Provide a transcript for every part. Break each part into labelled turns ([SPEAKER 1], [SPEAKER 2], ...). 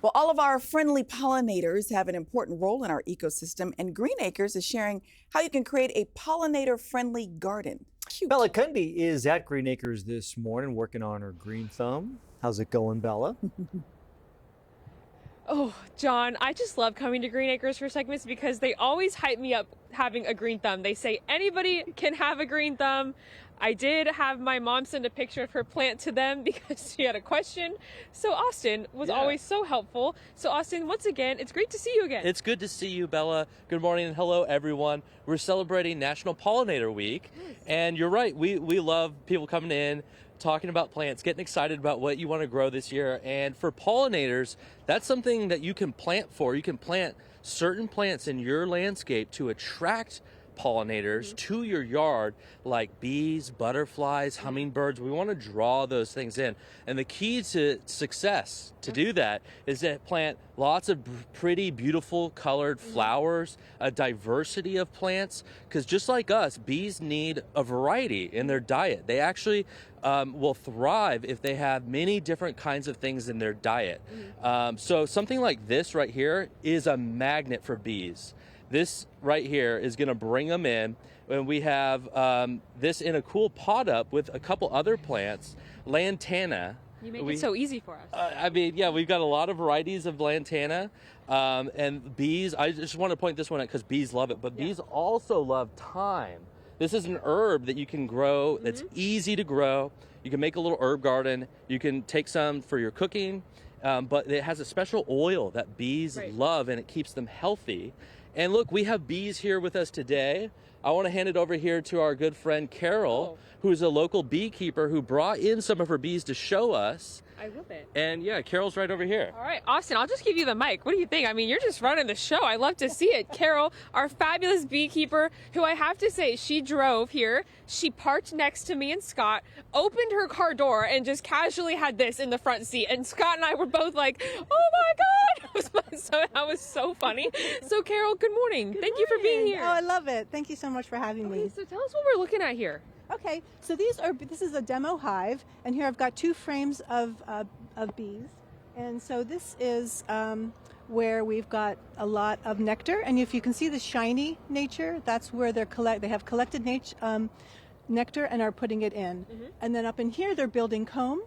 [SPEAKER 1] Well, all of our friendly pollinators have an important role in our ecosystem, and Green Acres is sharing how you can create a pollinator-friendly garden. Cute.
[SPEAKER 2] Bella Cundy is at Green Acres this morning working on her green thumb. How's it going, Bella?
[SPEAKER 3] Oh, John, I just love coming to Green Acres for segments because they always hype me up having a green thumb. They say anybody can have a green thumb. I did have my mom send a picture of her plant to them because she had a question. So Austin was always so helpful. So Austin, once again, it's great to see you again.
[SPEAKER 4] It's good to see you, Bella. Good morning and hello, everyone. We're celebrating National Pollinator Week. And you're right, we love people coming in, talking about plants, getting excited about what you want to grow this year. And for pollinators, that's something that you can plant for. You can plant certain plants in your landscape to attract pollinators to your yard, like bees, butterflies, hummingbirds. We want to draw those things in. And the key to success to do that is to plant lots of pretty, beautiful colored flowers, a diversity of plants, because just like us, bees need a variety in their diet. They actually will thrive if they have many different kinds of things in their diet. So something like this right here is a magnet for bees. This right here is going to bring them in. And we have this in a cool pot up with a couple other plants, lantana.
[SPEAKER 3] You make it so easy for us.
[SPEAKER 4] I mean, yeah, we've got a lot of varieties of lantana and bees. I just want to point this one out because bees love it, but bees also love thyme. This is an herb that you can grow that's easy to grow. You can make a little herb garden. You can take some for your cooking, but it has a special oil that bees love and it keeps them healthy. And look, we have bees here with us today. I want to hand it over here to our good friend Carol, who's a local beekeeper who brought in some of her bees to show us.
[SPEAKER 3] I love it.
[SPEAKER 4] And yeah, Carol's right over here.
[SPEAKER 3] All right, Austin, I'll just give you the mic. What do you think? I mean, you're just running the show. I love to see it. Carol, our fabulous beekeeper, who I have to say, she drove here. She parked next to me and Scott, opened her car door, and just casually had this in the front seat. And Scott and I were both like, oh my God! That was so funny. So Carol, good morning. Thank you for being here.
[SPEAKER 5] Oh, I love it. Thank you so much for having me.
[SPEAKER 3] So tell us what we're looking at here.
[SPEAKER 5] Okay, so this is a demo hive, and here I've got two frames of bees. And so this is where we've got a lot of nectar, and if you can see the shiny nature, that's where they have collected nectar and are putting it in. And then up in here they're building comb,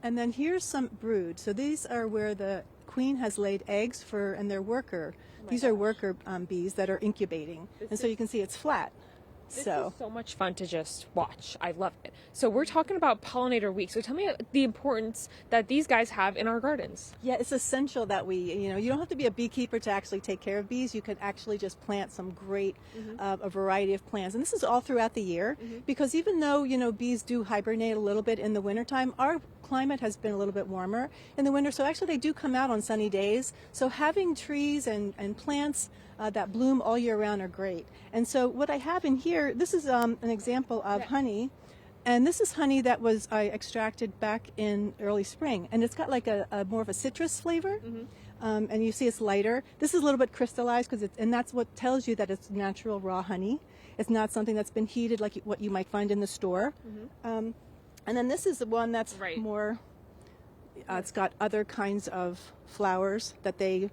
[SPEAKER 5] and then here's some brood. So these are where the queen has laid eggs and they're worker. These are worker bees that are incubating, and so you can see it's flat.
[SPEAKER 3] This is so much fun to just watch. I love it. So we're talking about Pollinator Week. So tell me the importance that these guys have in our gardens.
[SPEAKER 5] Yeah, it's essential that you don't have to be a beekeeper to actually take care of bees. You can actually just plant some great, a variety of plants. And this is all throughout the year because even though, bees do hibernate a little bit in the wintertime, our climate has been a little bit warmer in the winter. So actually they do come out on sunny days. So having trees and plants that bloom all year round are great. And so what I have in here, this is an example of honey. And this is honey that was extracted back in early spring. And it's got like a more of a citrus flavor. And you see it's lighter. This is a little bit crystallized and that's what tells you that it's natural raw honey. It's not something that's been heated like what you might find in the store. And then this is the one that's more, it's got other kinds of flowers that they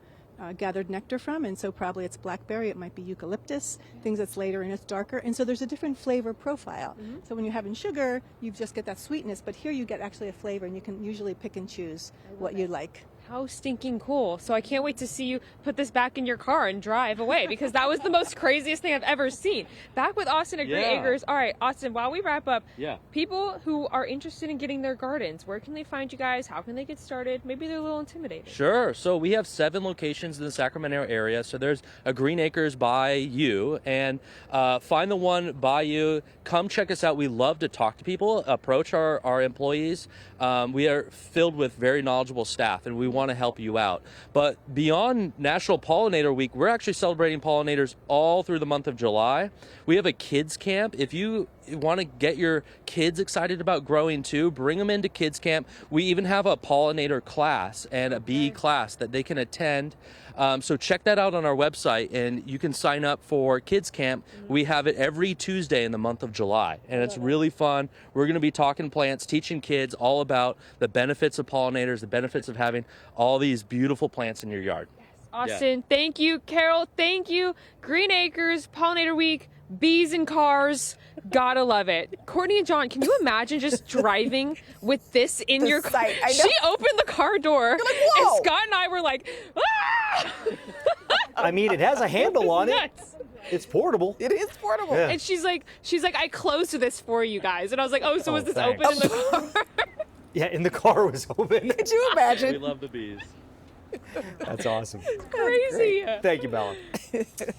[SPEAKER 5] gathered nectar from, and so probably it's blackberry, it might be eucalyptus, things that's later and it's darker, and so there's a different flavor profile. So when you're having sugar, you just get that sweetness, but here you get actually a flavor, and you can usually pick and choose what you like.
[SPEAKER 3] How stinking cool. So I can't wait to see you put this back in your car and drive away because that was the most craziest thing I've ever seen. Back with Austin at Green Acres. All right, Austin, while we wrap up, people who are interested in getting their gardens, where can they find you guys? How can they get started? Maybe they're a little intimidated.
[SPEAKER 4] Sure. So we have 7 locations in the Sacramento area. So there's a Green Acres by you, and find the one by you. Come check us out. We love to talk to people, approach our employees. We are filled with very knowledgeable staff, and we want to help you out. But beyond National Pollinator Week, we're actually celebrating pollinators all through the month of July. We have a kids camp. If you want to get your kids excited about growing too, bring them into kids camp. We even have a pollinator class and a bee class that they can attend. So check that out on our website, and you can sign up for kids camp. We have it every Tuesday in the month of July, and it's really fun. We're going to be talking plants, teaching kids all about the benefits of pollinators, the benefits of having all these beautiful plants in your yard.
[SPEAKER 3] Austin, thank you. Carol, thank you. Green Acres, Pollinator Week, bees and cars. Gotta love it. Courtney and John, can you imagine just driving with this in your car?
[SPEAKER 1] sight, I know.
[SPEAKER 3] She opened the car door,
[SPEAKER 1] like, "Whoa!"
[SPEAKER 3] and Scott and I were like, ah!
[SPEAKER 2] I mean, it has a handle on it.
[SPEAKER 3] Nuts.
[SPEAKER 2] It's portable.
[SPEAKER 1] It is portable.
[SPEAKER 2] Yeah.
[SPEAKER 3] And she's like, I closed this for you guys. And I was like, oh, so was this
[SPEAKER 2] thanks.
[SPEAKER 3] open in the car?
[SPEAKER 2] Yeah, and the car was open.
[SPEAKER 1] Could you
[SPEAKER 4] We
[SPEAKER 1] imagine?
[SPEAKER 4] love the bees.
[SPEAKER 2] That's awesome.
[SPEAKER 3] Crazy.
[SPEAKER 2] Thank you, Bella.